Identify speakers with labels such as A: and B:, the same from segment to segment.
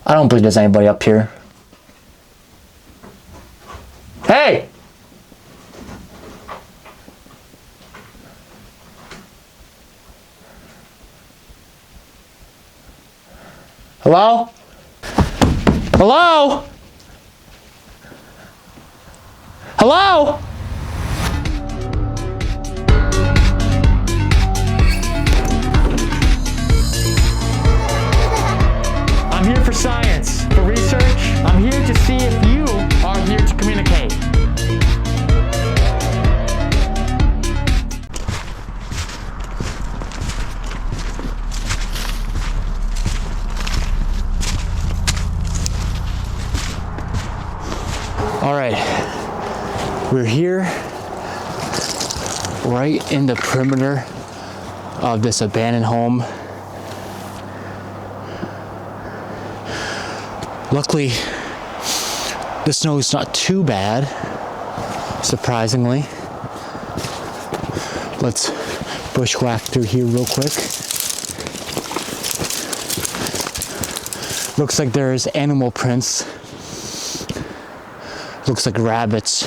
A: I don't believe there's anybody up here. Hey! Hello? Hello? Hello? I'm here for science, for research. I'm here to see if you are here to communicate. All right, we're here right in the perimeter of this abandoned home. Luckily, the snow is not too bad, surprisingly. Let's bushwhack through here real quick. Looks like there's animal prints. Looks like rabbits.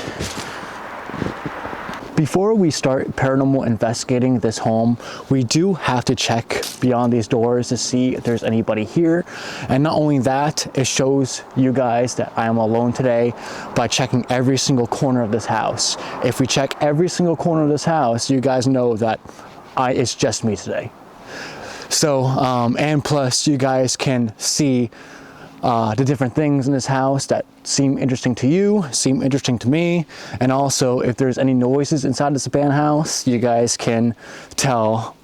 A: Before we start paranormal investigating this home, we do have to check beyond these doors to see if there's anybody here. And not only that, it shows you guys that I am alone today by checking every single corner of this house. If we check every single corner of this house, you guys know that it's just me today. So, and plus you guys can see the different things in this house that seem interesting to you, seem interesting to me, and also if there's any noises inside this abandoned house, you guys can tell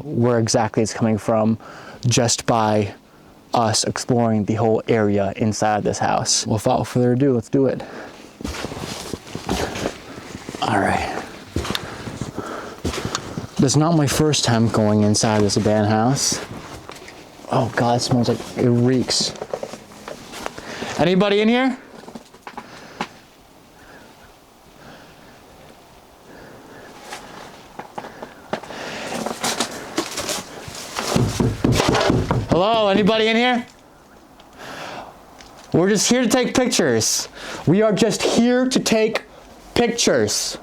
A: where exactly it's coming from just by us exploring the whole area inside this house. Without further ado, let's do it. All right. This is not my first time going inside this abandoned house. Oh God, it smells like, it reeks. Anybody in here? Hello, anybody in here? We're just here to take pictures. We are just here to take pictures.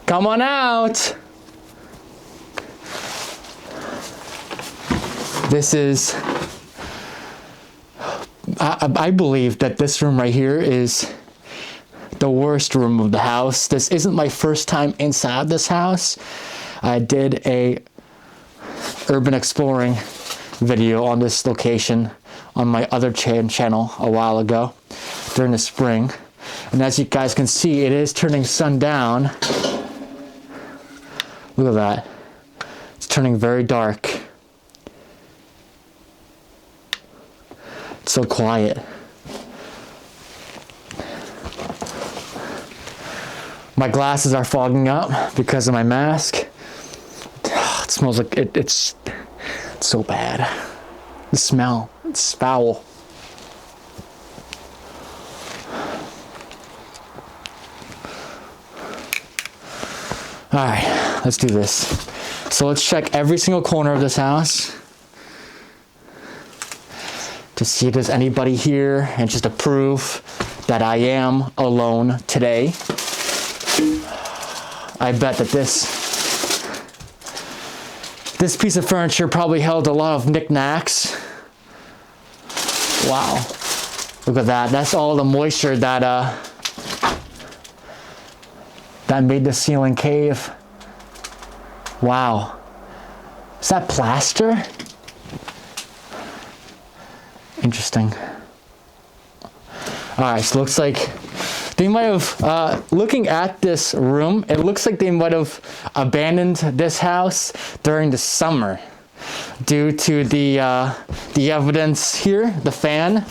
A: Come on out. This is, I believe that this room right here is the worst room of the house. This isn't my first time inside this house. I did a urban exploring video on this location on my other channel a while ago during the spring. And as you guys can see, it is turning sundown. Look at that. It's turning very dark. It's so quiet. My glasses are fogging up because of my mask. It smells like it's so bad. The smell, it's foul. All right, let's do this. So let's check every single corner of this house to see if there's anybody here and just to prove that I am alone today. I bet that this piece of furniture probably held a lot of knickknacks. Wow, look at that. That's all the moisture that made the ceiling cave. Wow, is that plaster? Interesting. All right, so looks like they might have, looking at this room, it looks like they might have abandoned this house during the summer due to the evidence here. The fan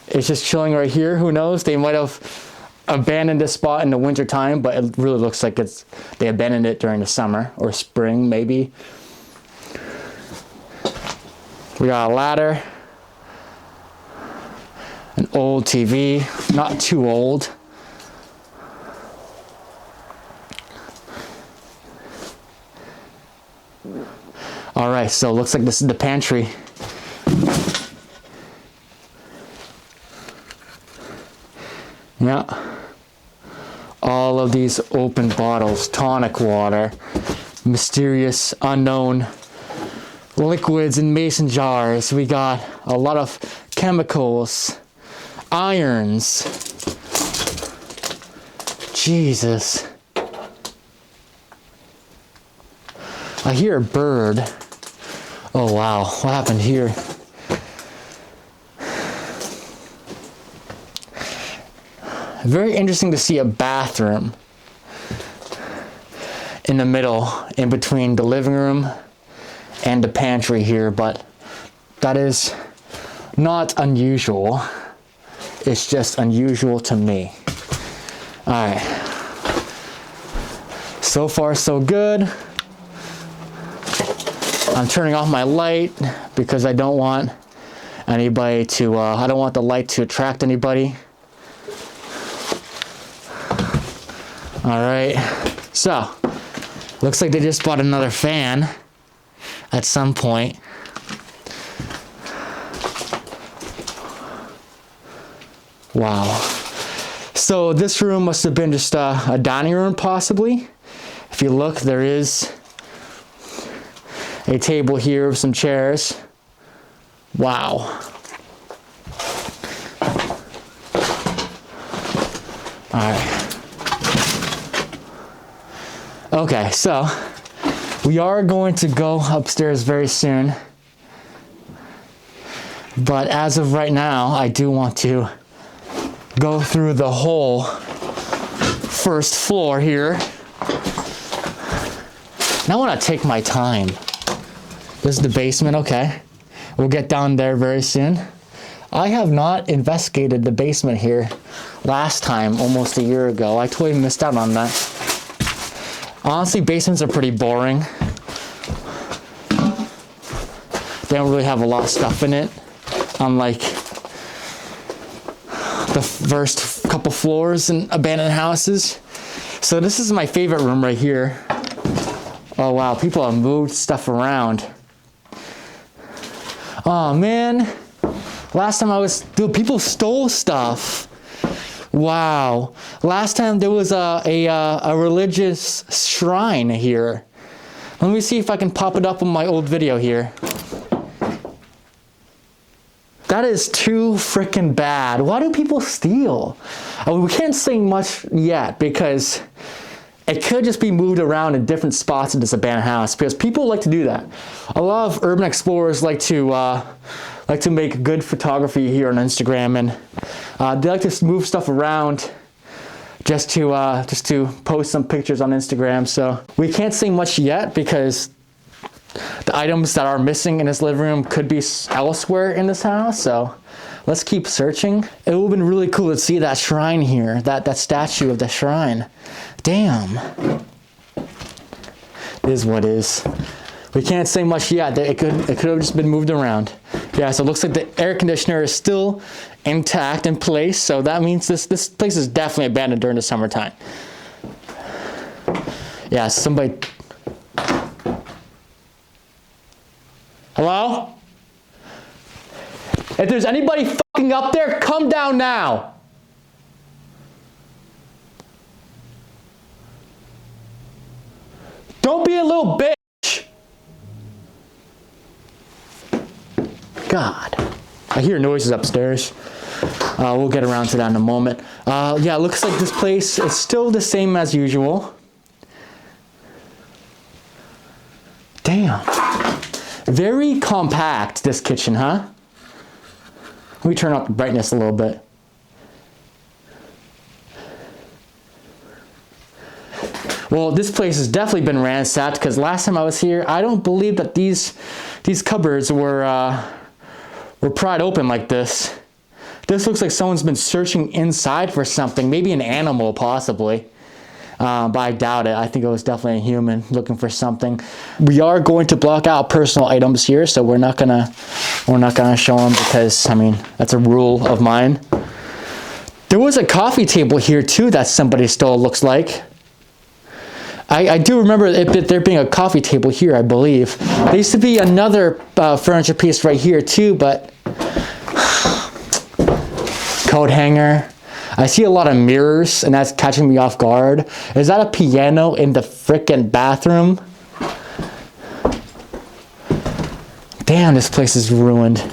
A: is just chilling right here. Who knows? They might have abandoned this spot in the winter time, but it really looks like they abandoned it during the summer or spring, maybe. We got a ladder. An old TV, not too old. All right, so looks like this is the pantry. Yeah. All of these open bottles, tonic water, mysterious, unknown liquids in mason jars. We got a lot of chemicals, irons. Jesus. I hear a bird. Oh wow, what happened here? Very interesting to see a bathroom in the middle, in between the living room and the pantry here, but that is not unusual. It's just unusual to me. All right. So far, so good. I'm turning off my light because I don't want anybody to, I don't want the light to attract anybody. All right, so looks like they just bought another fan at some point. Wow. So this room must have been just a dining room possibly. If you look, there is a table here with some chairs. Wow. All right. Okay, so we are going to go upstairs very soon. But as of right now, I do want to go through the whole first floor here. And I want to take my time. This is the basement, okay. We'll get down there very soon. I have not investigated the basement here last time, almost a year ago. I totally missed out on that. Honestly, basements are pretty boring. They don't really have a lot of stuff in it, unlike the first couple floors in abandoned houses. So this is my favorite room right here. Oh wow, people have moved stuff around. Oh man, last time I was, dude, people stole stuff. Wow. Last time there was a religious shrine here. Let me see if I can pop it up on my old video here. That is too freaking bad. Why do people steal? We can't say much yet because it could just be moved around in different spots in this abandoned house because people like to do that. A lot of urban explorers like to make good photography here on Instagram, and they like to move stuff around just to post some pictures on Instagram. So we can't say much yet because the items that are missing in this living room could be elsewhere in this house. So let's keep searching. It would have been really cool to see that shrine here, that statue of the shrine. Damn. It is what is. We can't say much yet. It could have just been moved around. Yeah, so it looks like the air conditioner is still intact in place. So that means this place is definitely abandoned during the summertime. Yeah, somebody. Hello? If there's anybody fucking up there, come down now. Don't be a little bitch. God. I hear noises upstairs. We'll get around to that in a moment. Yeah, it looks like this place is still the same as usual. Damn. Very compact, this kitchen, huh? Let me turn up the brightness a little bit. Well, this place has definitely been ransacked because last time I was here, I don't believe that these cupboards were pried open like this. This looks like someone's been searching inside for something, maybe an animal possibly. But I doubt it. I think it was definitely a human looking for something. We are going to block out personal items here, so we're not gonna show them because, I mean, that's a rule of mine. There was a coffee table here too that somebody stole, looks like. I do remember there being a coffee table here, I believe. There used to be another furniture piece right here too, but coat hanger. I see a lot of mirrors, and that's catching me off guard. Is that a piano in the frickin' bathroom? Damn, this place is ruined.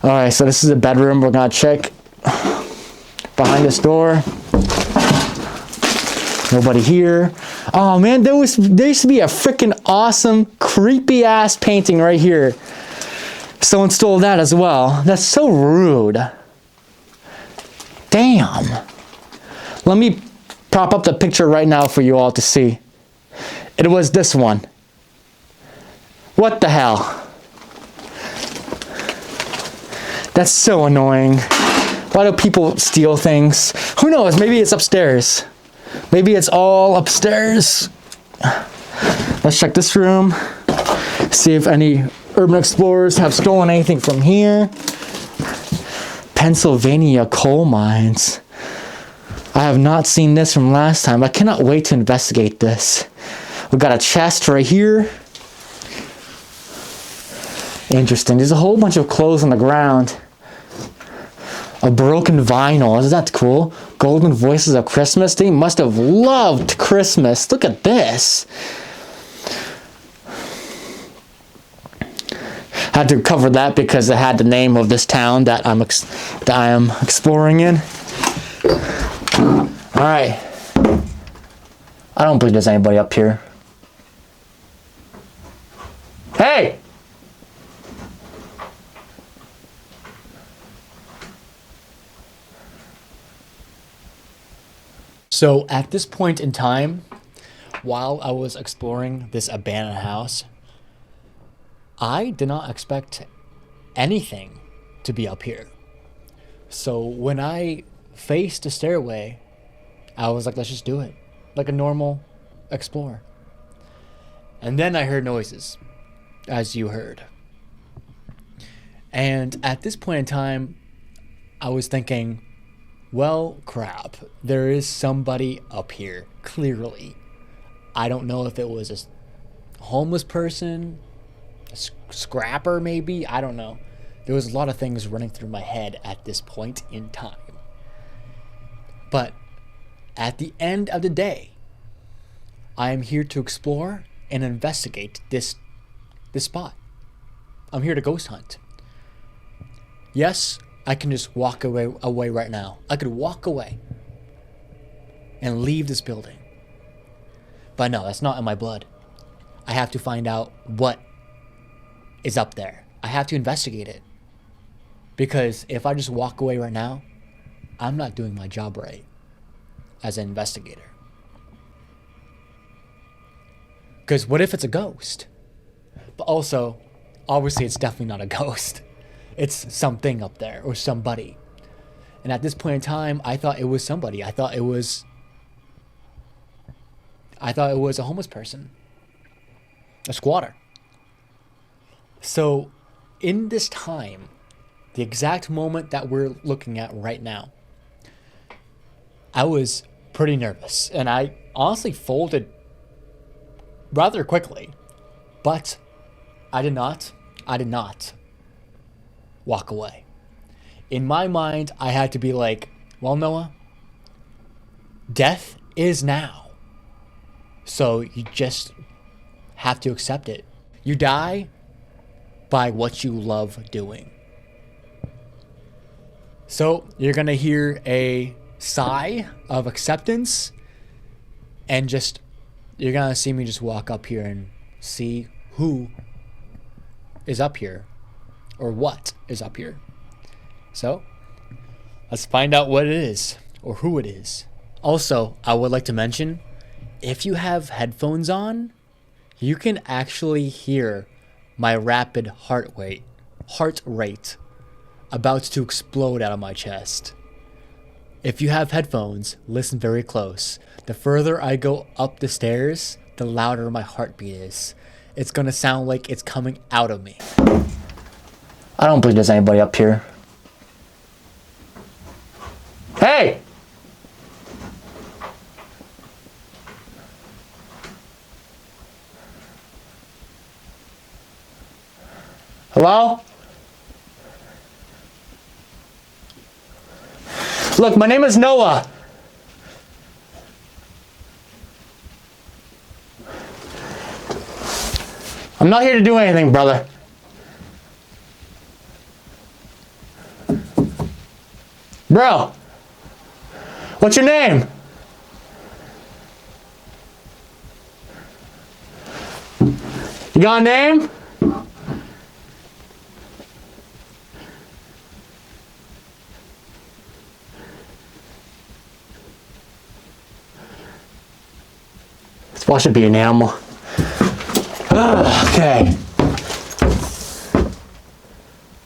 A: Alright, so this is a bedroom. We're gonna check behind this door. Nobody here. Oh man, there used to be a freaking awesome, creepy ass painting right here. Someone stole that as well. That's so rude. Damn. Let me prop up the picture right now for you all to see. It was this one. What the hell? That's so annoying. Why do people steal things? Who knows? Maybe it's upstairs. Maybe it's all upstairs. Let's check this room. See if any urban explorers have stolen anything from here. Pennsylvania coal mines. I have not seen this from last time. I cannot wait to investigate this. We got a chest right here. Interesting. There's a whole bunch of clothes on the ground. A broken vinyl. Isn't that cool? Golden Voices of Christmas. They must have loved Christmas. Look at this. Had to cover that because it had the name of this town that I am exploring in. All right. I don't believe there's anybody up here. Hey! So at this point in time, while I was exploring this abandoned house, I did not expect anything to be up here. So when I faced the stairway, I was like, let's just do it. Like a normal explorer. And then I heard noises, as you heard. And at this point in time, I was thinking, well, crap. There is somebody up here, clearly. I don't know if it was a homeless person, a scrapper maybe, I don't know. There was a lot of things running through my head at this point in time. But at the end of the day, I am here to explore and investigate this spot. I'm here to ghost hunt. Yes, I can just walk away right now. I could walk away and leave this building. But no, that's not in my blood. I have to find out what is up there. I have to investigate it. Because if I just walk away right now, I'm not doing my job right as an investigator. Because what if it's a ghost? But also, obviously it's definitely not a ghost. It's something up there, or somebody. And at this point in time, I thought it was somebody. I thought it was a homeless person. A squatter. So, in this time, the exact moment that we're looking at right now, I was pretty nervous. And I honestly folded rather quickly. But I did not walk away. In my mind, I had to be like, well, Noah, death is now. So you just have to accept it. You die by what you love doing. So you're going to hear a sigh of acceptance, and you're going to see me just walk up here and see who is up here. Or what is up here. So, let's find out what it is, or who it is. Also, I would like to mention, if you have headphones on, you can actually hear my rapid heart rate about to explode out of my chest. If you have headphones, listen very close. The further I go up the stairs, the louder my heartbeat is. It's gonna sound like it's coming out of me. I don't believe there's anybody up here. Hey! Hello? Look, my name is Noah. I'm not here to do anything, brother. Bro, what's your name? You got a name? This ball should be an animal. Okay.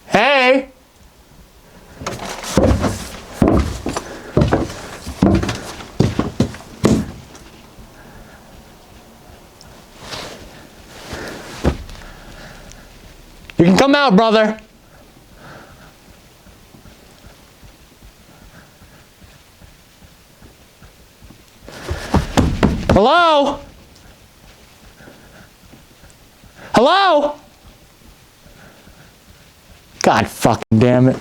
A: Hey! You can come out, brother. Hello? Hello? God fucking damn it.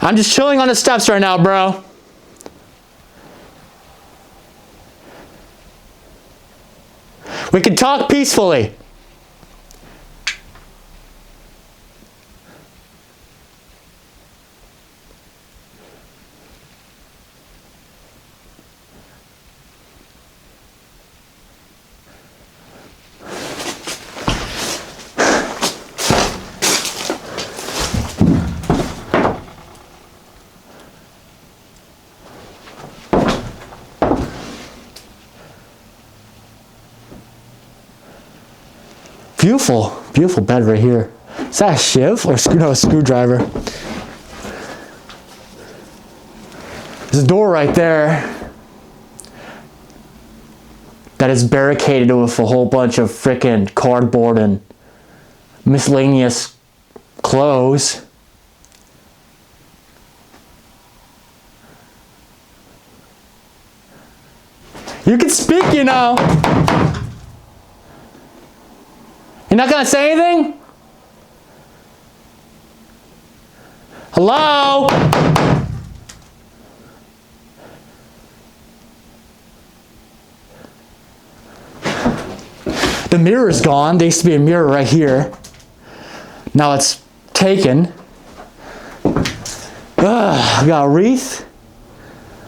A: I'm just chilling on the steps right now, bro. We can talk peacefully. Beautiful, beautiful bed right here. Is that a shiv or a screwdriver? There's a door right there that is barricaded with a whole bunch of frickin' cardboard and miscellaneous clothes. You can speak, you know. You're not gonna say anything? Hello? The mirror is gone. There used to be a mirror right here. Now it's taken. We got a wreath,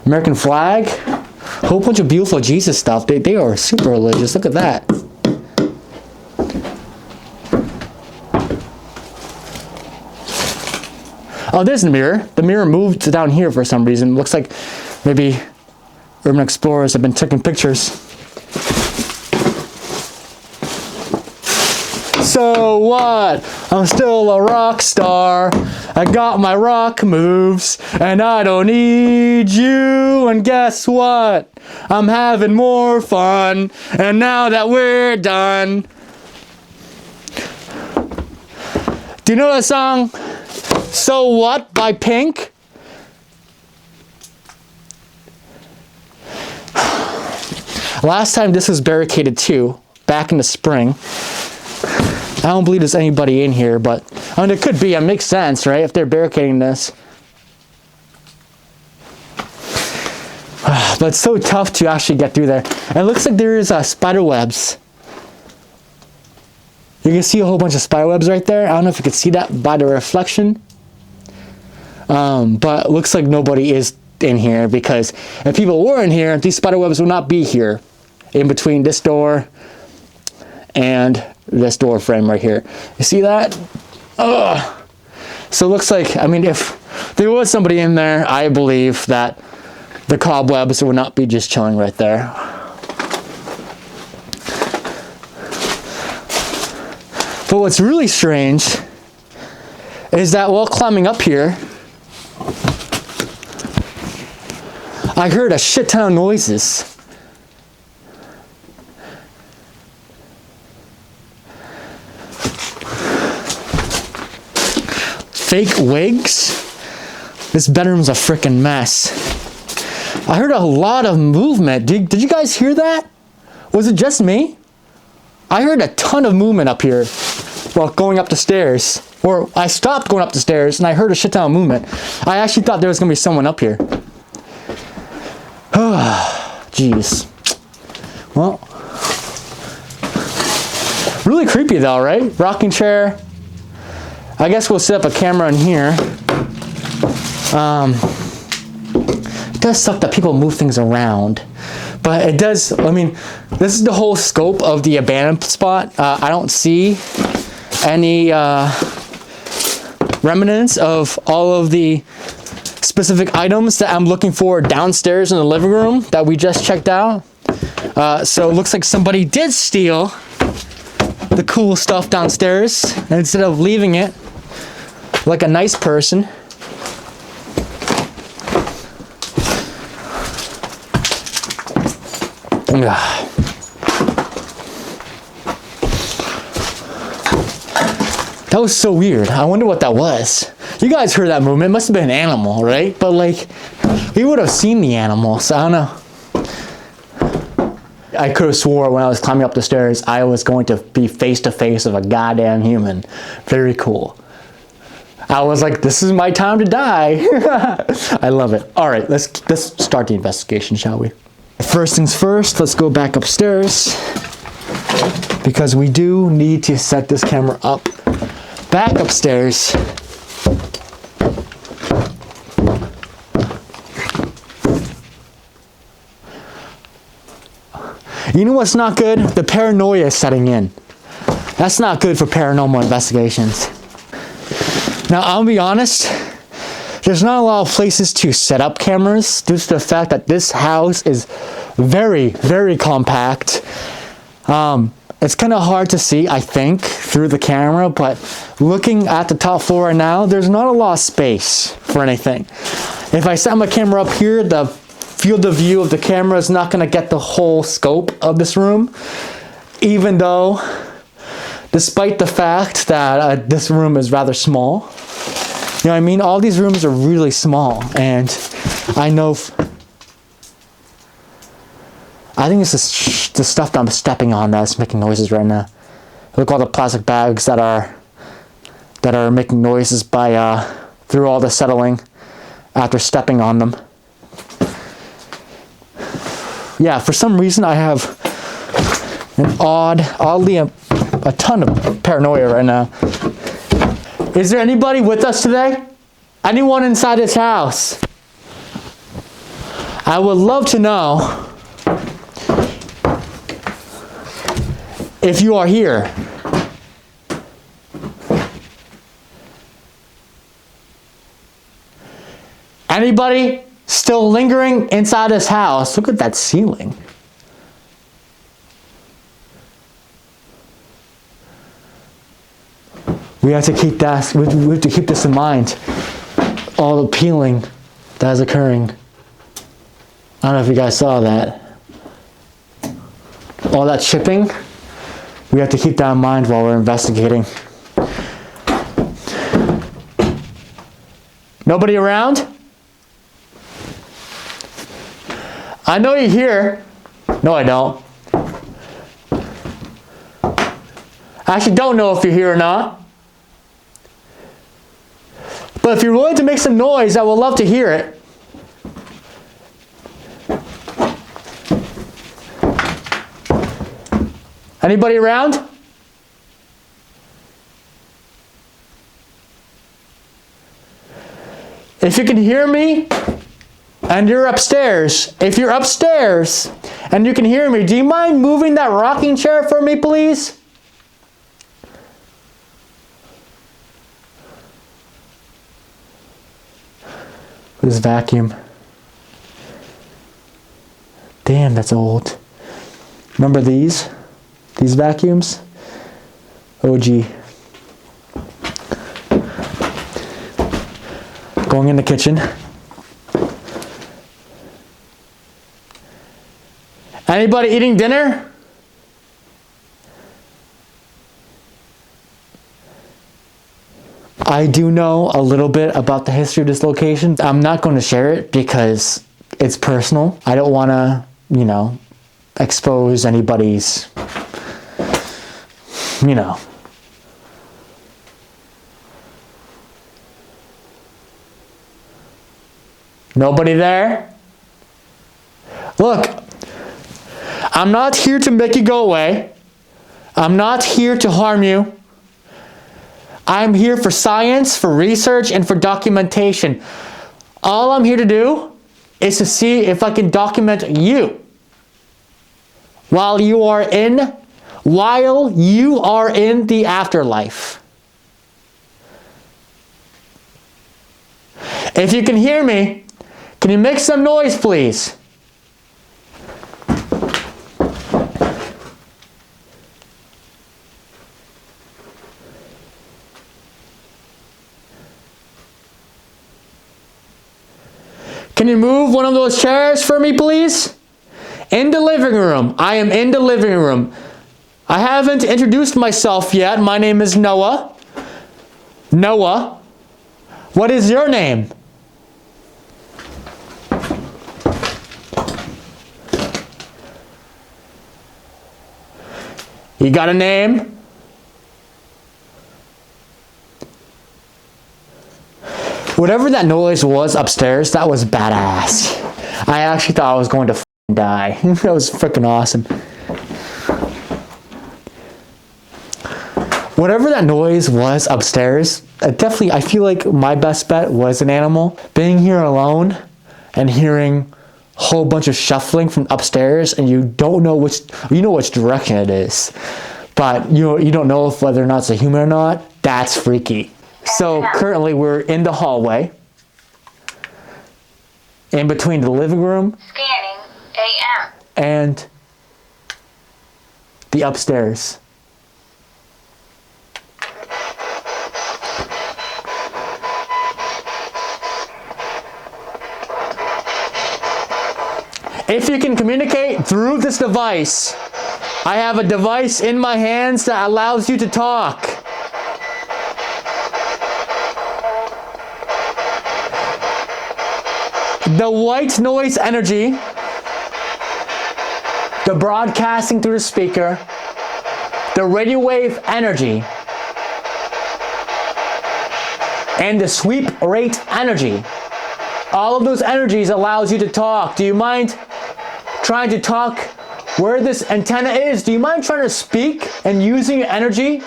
A: American flag, a whole bunch of beautiful Jesus stuff. They are super religious. Look at that. Oh, there's the mirror. The mirror moved down here for some reason. Looks like maybe urban explorers have been taking pictures. So what? I'm still a rock star. I got my rock moves, and I don't need you. And guess what? I'm having more fun. And now that we're done. Do you know that song? So What by Pink? Last time this was barricaded too, back in the spring. I don't believe there's anybody in here, but I mean, it could be. It makes sense, right? If they're barricading this. But it's so tough to actually get through there. And it looks like there is spider webs. You can see a whole bunch of spider webs right there. I don't know if you can see that by the reflection. But it looks like nobody is in here, because if people were in here, these spider webs would not be here in between this door and this door frame right here. You see that? Ugh. So it looks like, I mean, if there was somebody in there, I believe that the cobwebs would not be just chilling right there. But what's really strange is that while climbing up here, I heard a shit ton of noises. fake wigs. This bedroom's a freaking mess. I heard a lot of movement. Did you guys hear that? Was it just me? I heard a ton of movement up here while going up the stairs. Or I stopped going up the stairs and I heard a shit ton of movement. I actually thought there was gonna be someone up here. Jeez. Well, really creepy though, right? Rocking chair. I guess we'll set up a camera in here. It does suck that people move things around, but it does, I mean, this is the whole scope of the abandoned spot. I don't see any remnants of all of the specific items that I'm looking for downstairs in the living room that we just checked out. So it looks like somebody did steal the cool stuff downstairs instead of leaving it like a nice person. That was so weird. I wonder what that was. You guys heard that movement. It must have been an animal, right? But like, we would have seen the animal, so I don't know. I could have swore when I was climbing up the stairs, I was going to be face to face with a goddamn human. Very cool. I was like, this is my time to die. I love it. All right, let's start the investigation, shall we? First things first, let's go back upstairs because we do need to set this camera up back upstairs. You know what's not good? The paranoia is setting in. That's not good for paranormal investigations. Now, I'll be honest, there's not a lot of places to set up cameras due to the fact that this house is very, very compact. It's kind of hard to see, I think, through the camera, but looking at the top floor right now, there's not a lot of space for anything. If I set my camera up here, the field of view of the camera is not going to get the whole scope of this room, even though, despite the fact that this room is rather small. You know what I mean? All these rooms are really small, and I know, I think it's the stuff that I'm stepping on that's making noises right now. Look at all the plastic bags that are making noises by through all the settling after stepping on them. Yeah, for some reason I have oddly a ton of paranoia right now. Is there anybody with us today? Anyone inside this house? I would love to know if you are here. Anybody still lingering inside this house? Look at that ceiling. We have to keep that. We have to keep this in mind. All the peeling that is occurring. I don't know if you guys saw that. All that chipping. We have to keep that in mind while we're investigating. Nobody around? I know you're here. No, I don't. I actually don't know if you're here or not. But if you're willing to make some noise, I would love to hear it. Anybody around? If you can hear me and you're upstairs, if you're upstairs and you can hear me, do you mind moving that rocking chair for me, please? This vacuum. Damn, that's old. Remember these? These vacuums? OG. Going in the kitchen. Anybody eating dinner? I do know a little bit about the history of this location. I'm not going to share it because it's personal. I don't want to, you know, expose anybody's, you know. Nobody there? Look, I'm not here to make you go away. I'm not here to harm you. I'm here for science, for research, and for documentation. All I'm here to do is to see if I can document you while you are in the afterlife. If you can hear me, can you make some noise, please? Can you move one of those chairs for me, please? In the living room. I am in the living room. I haven't introduced myself yet. My name is Noah. Noah. What is your name? You got a name? Whatever that noise was upstairs, that was badass. I actually thought I was going to die. That was freaking awesome. Whatever that noise was upstairs, I feel like my best bet was an animal. Being here alone and hearing a whole bunch of shuffling from upstairs, and you don't know which direction it is, but you don't know if whether or not it's a human or not. That's freaky. So currently we're in the hallway, in between the living room
B: scanning AM
A: and the upstairs. If you can communicate through this device, I have a device in my hands that allows you to talk. The white noise energy, the broadcasting through the speaker, the radio wave energy, and the sweep rate energy. All of those energies allows you to talk. Do you mind trying to talk where this antenna is? Do you mind trying to speak and using your energy?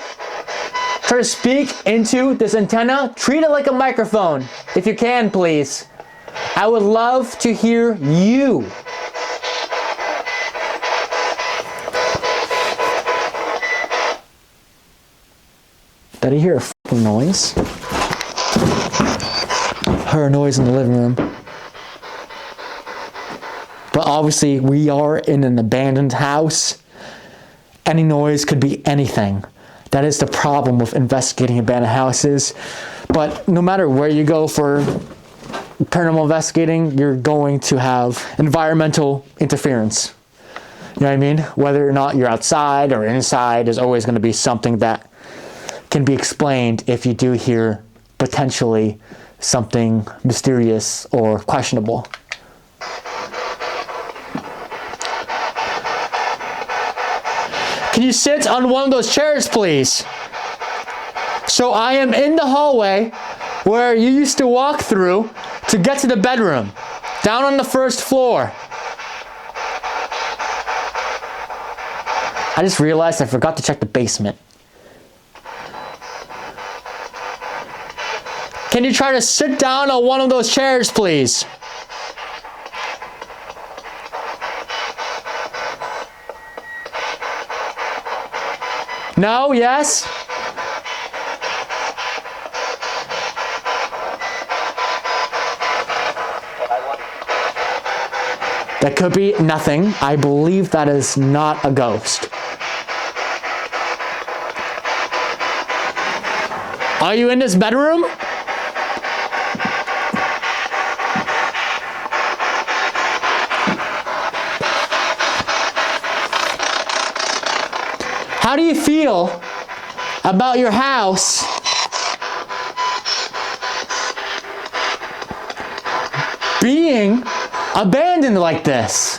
A: Try to speak into this antenna. Treat it like a microphone, if you can, please. I would love to hear you. Did I hear a f***ing noise? Heard a noise in the living room. But obviously we are in an abandoned house. Any noise could be anything. That is the problem with investigating abandoned houses. But no matter where you go for paranormal investigating, you're going to have environmental interference. You know what I mean? Whether or not you're outside or inside, there's always going to be something that can be explained if you do hear potentially something mysterious or questionable. Can you sit on one of those chairs, please? So I am in the hallway where you used to walk through to get to the bedroom, down on the first floor. I just realized I forgot to check the basement. Can you try to sit down on one of those chairs, please? No? Yes? That could be nothing. I believe that is not a ghost. Are you in this bedroom? How do you feel about your house being abandoned like this?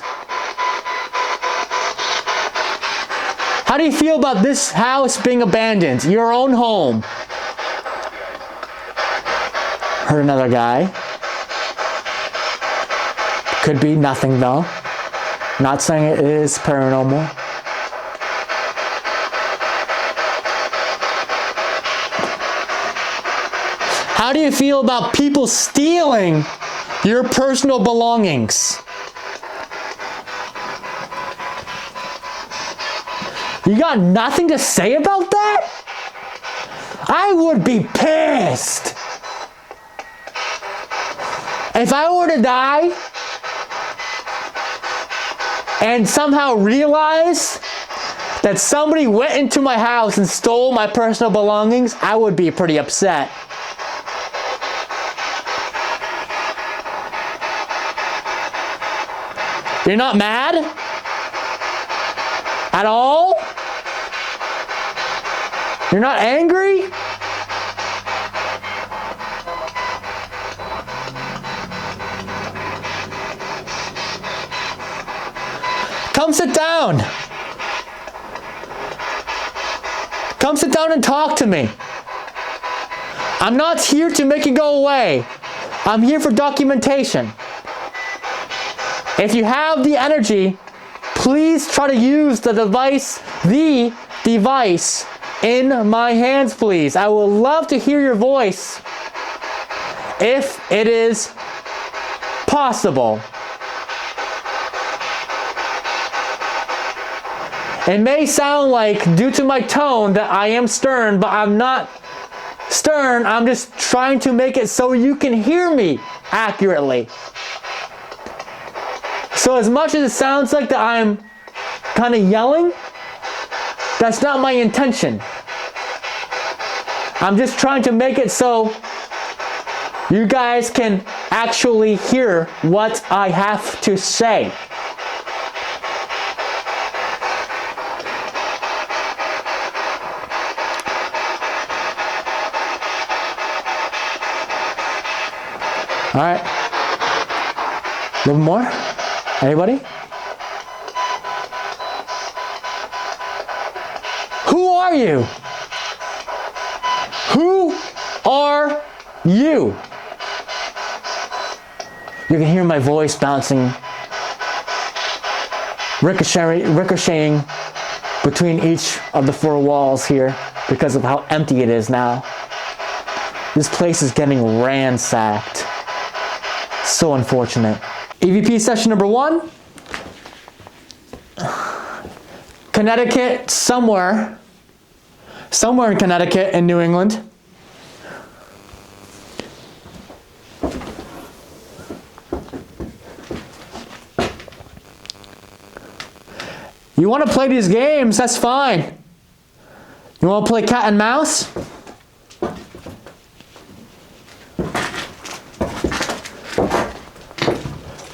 A: How do you feel about this house being abandoned? Your own home. Heard another guy. Could be nothing though. Not saying it is paranormal. How do you feel about people stealing your personal belongings? You got nothing to say about that? I would be pissed. If I were to die and somehow realize that somebody went into my house and stole my personal belongings, I would be pretty upset. You're not mad? At all? You're not angry? Come sit down. Come sit down and talk to me. I'm not here to make you go away. I'm here for documentation. If you have the energy, please try to use the device in my hands, please. I would love to hear your voice if it is possible. It may sound like, due to my tone, that I am stern, but I'm not stern. I'm just trying to make it so you can hear me accurately. So as much as it sounds like that I'm kind of yelling, that's not my intention. I'm just trying to make it so you guys can actually hear what I have to say. All right. A little more? Anybody? Who are you? Who are you? You can hear my voice bouncing, ricocheting between each of the four walls here because of how empty it is now. This place is getting ransacked. So unfortunate. EVP session number 1. Connecticut, somewhere in Connecticut in New England. You want to play these games, that's fine. You want to play cat and mouse?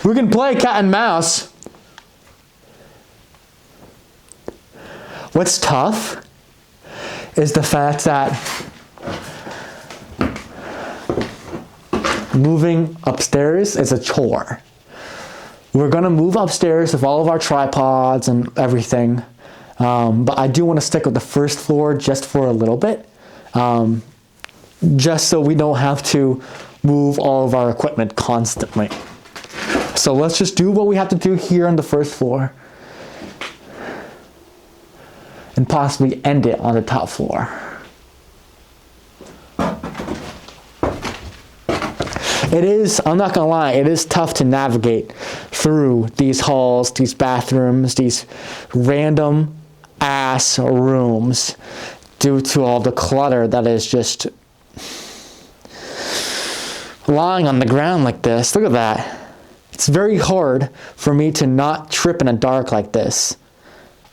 A: We can play cat and mouse. What's tough is the fact that moving upstairs is a chore. We're gonna move upstairs with all of our tripods and everything, but I do want to stick with the first floor just for a little bit, just so we don't have to move all of our equipment constantly. So let's just do what we have to do here on the first floor and possibly end it on the top floor. It is, I'm not gonna lie, it is tough to navigate through these halls, these bathrooms, these random ass rooms due to all the clutter that is just lying on the ground like this. Look at that. It's very hard for me to not trip in the dark like this.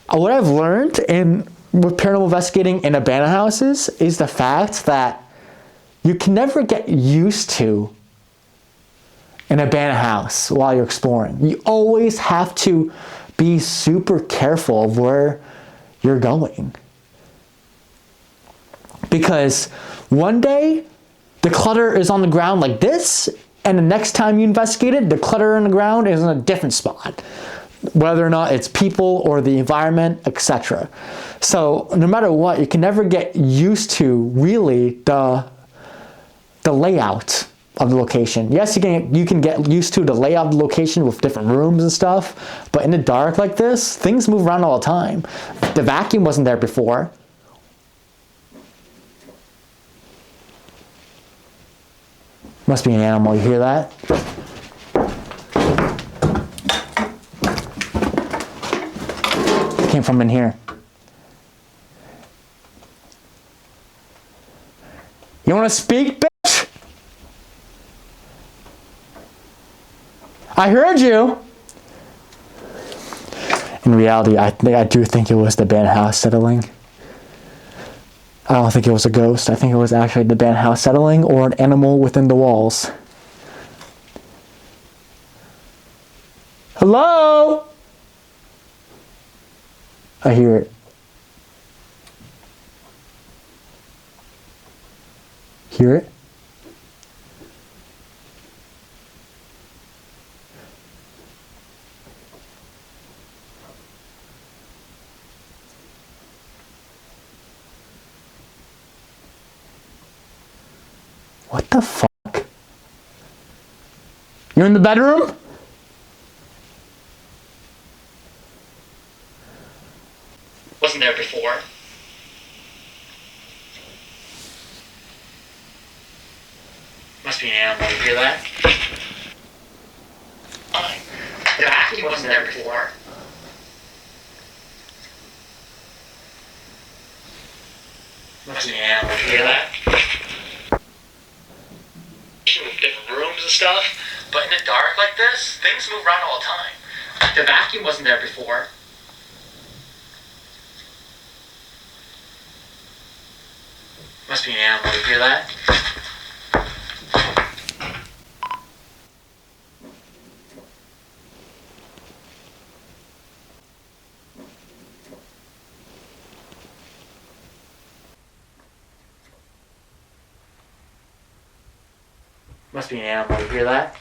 A: What I've learned with paranormal investigating in abandoned houses is the fact that you can never get used to an abandoned house while you're exploring. You always have to be super careful of where you're going. Because one day the clutter is on the ground like this, And the next time you investigate it, the clutter in the ground is in a different spot, whether or not it's people or the environment, etc. So no matter what, you can never get used to really the layout of the location. Yes, you can get used to the layout of the location with different rooms and stuff, but in the dark like this, things move around all the time. The vacuum wasn't there before. Must be an animal, you hear that? Came from in here. You wanna speak, bitch? I heard you. In reality, I do think it was the band house settling. I don't think it was a ghost. I think it was actually the band house settling or an animal within the walls. Hello? I hear it. Hear it? What the fuck? You're in the bedroom?
C: Wasn't there before. Must be an animal, you hear that? The vacuum wasn't there before. Must be an animal, you hear that? With different rooms and stuff, but in the dark like this, things move around all the time. The vacuum wasn't there before. Must be an animal, you hear that? Must be an animal, you hear that?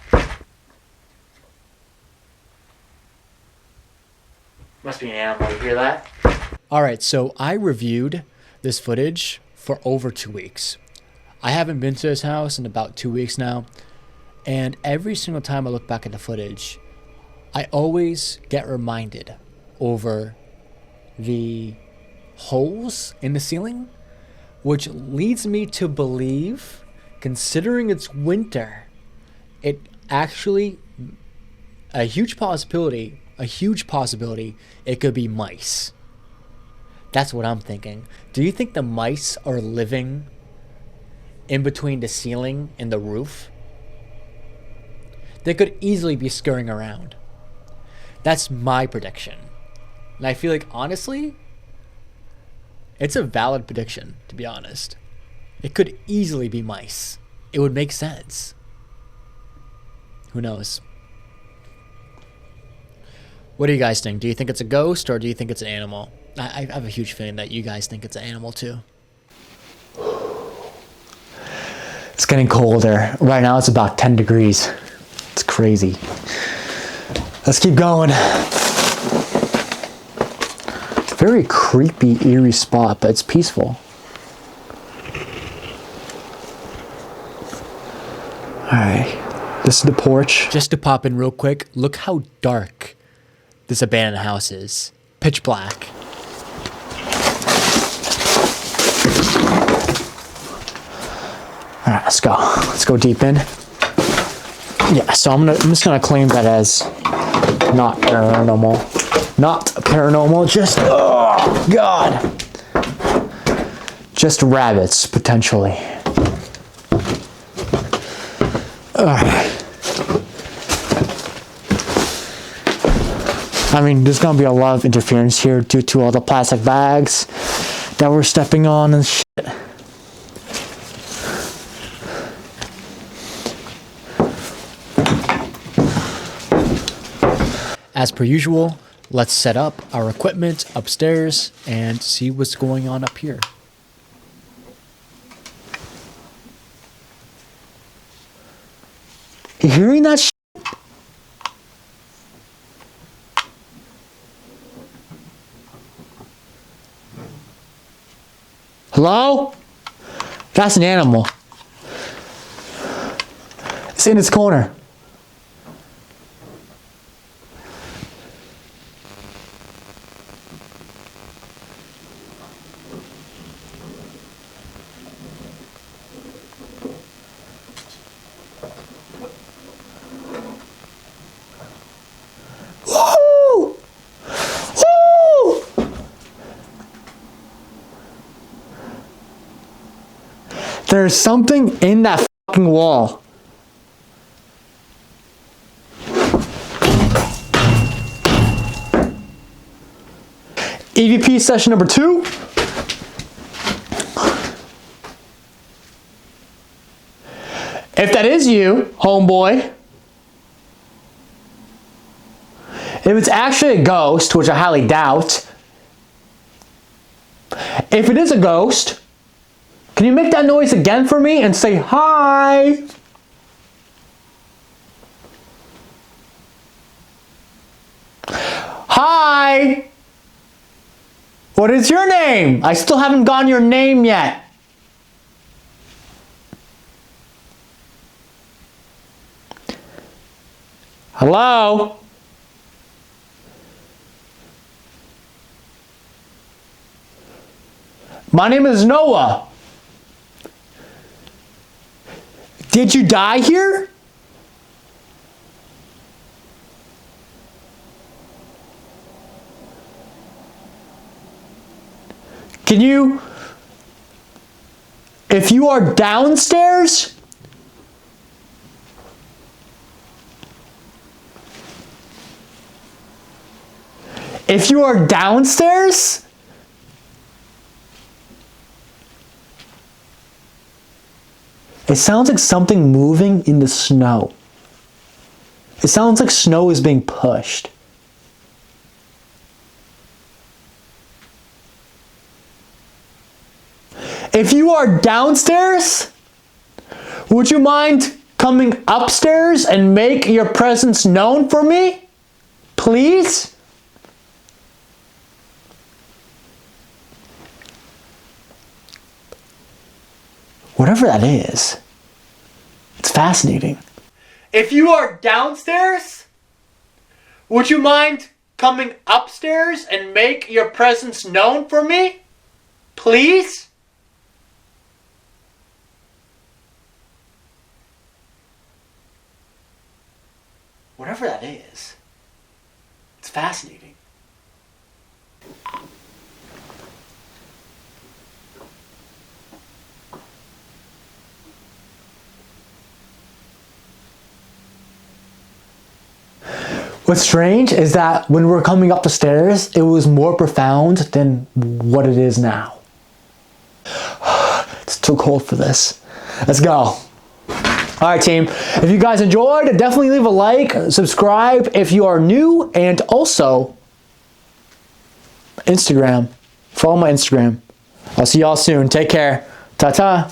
C: Must be an animal, you hear that?
A: All right, so I reviewed this footage for over 2 weeks. I haven't been to this house in about 2 weeks now, and every single time I look back at the footage, I always get reminded over the holes in the ceiling, which leads me to believe, considering it's winter, it actually a huge possibility it could be mice. That's what I'm thinking. Do you think the mice are living in between the ceiling and the roof? They could easily be scurrying around. That's my prediction. And I feel like, honestly, it's a valid prediction, to be honest. It could easily be mice. It would make sense. Who knows? What do you guys think? Do you think it's a ghost or do you think it's an animal? I have a huge feeling that you guys think it's an animal too. It's getting colder. Right now it's about 10 degrees. It's crazy. Let's keep going. Very creepy, eerie spot, but it's peaceful. Alright, this is the porch. Just to pop in real quick, look how dark this abandoned house is. Pitch black. Alright, let's go. Let's go deep in. Yeah, so I'm just gonna claim that as not paranormal. Not paranormal, just, oh god. Just rabbits, potentially. I mean, there's gonna be a lot of interference here due to all the plastic bags that we're stepping on and shit. As per usual, let's set up our equipment upstairs and see what's going on up here. hearing that shit? Hello? That's an animal. It's in its corner. Woo! Woo! There's something in that fucking wall. EVP session number 2. If that is you, homeboy, if it's actually a ghost, which I highly doubt, if it is a ghost, can you make that noise again for me and say hi? Hi! What is your name? I still haven't gotten your name yet. Hello? My name is Noah. Did you die here? Can you, if you are downstairs, it sounds like something moving in the snow. It sounds like snow is being pushed. If you are downstairs, would you mind coming upstairs and make your presence known for me? Please? Whatever that is, it's fascinating. If you are downstairs, would you mind coming upstairs and make your presence known for me? Please? Whatever that is, it's fascinating. What's strange is that when we're coming up the stairs, it was more profound than what it is now. It's too cold for this. Let's go. All right, team. If you guys enjoyed, definitely leave a like, subscribe if you are new, and also Instagram. Follow my Instagram. I'll see y'all soon. Take care. Ta-ta.